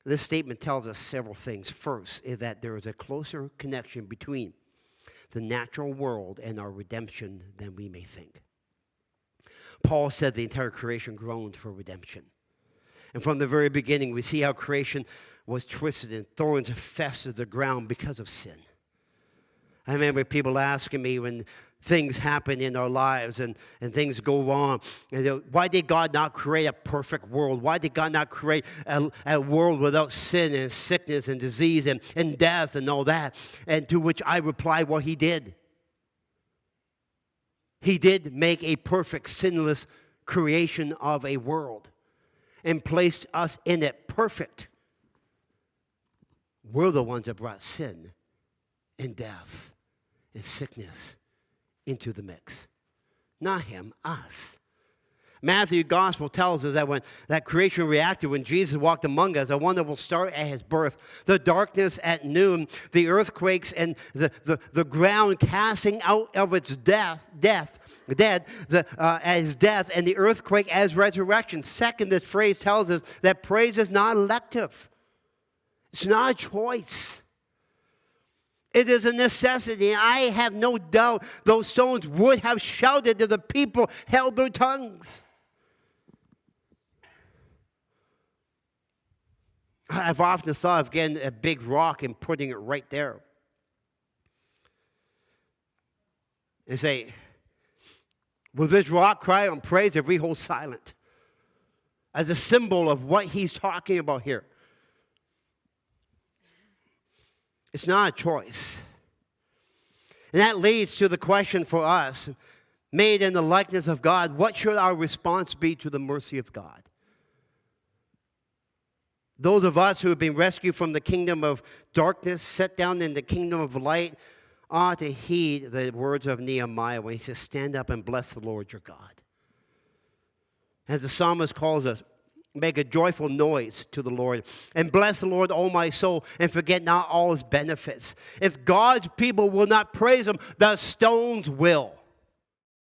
This statement tells us several things. First is that there is a closer connection between the natural world and our redemption than we may think. Paul said the entire creation groaned for redemption. And from the very beginning, we see how creation was twisted and thorns infested the ground because of sin. I remember people asking me when things happen in our lives and things go wrong, and why did God not create a perfect world? Why did God not create a world without sin and sickness and disease and death and all that? And to which I replied, well, he did. He did make a perfect, sinless creation of a world and placed us in it perfect. We're the ones that brought sin and death and sickness into the mix. Not him, us. Matthew's gospel tells us that when that creation reacted when Jesus walked among us, a wonderful start at his birth, the darkness at noon, the earthquakes and the ground casting out of its death, as death, and the earthquake as resurrection. Second, this phrase tells us that praise is not elective. It's not a choice. It is a necessity. I have no doubt those stones would have shouted if the people held their tongues. I've often thought of getting a big rock and putting it right there. And say, will this rock cry on praise if we hold silent? As a symbol of what he's talking about here. It's not a choice. And that leads to the question for us, made in the likeness of God, what should our response be to the mercy of God? Those of us who have been rescued from the kingdom of darkness, set down in the kingdom of light, ought to heed the words of Nehemiah when he says, stand up and bless the Lord your God. As the psalmist calls us, make a joyful noise to the Lord, and bless the Lord, O my soul, and forget not all his benefits. If God's people will not praise him, the stones will.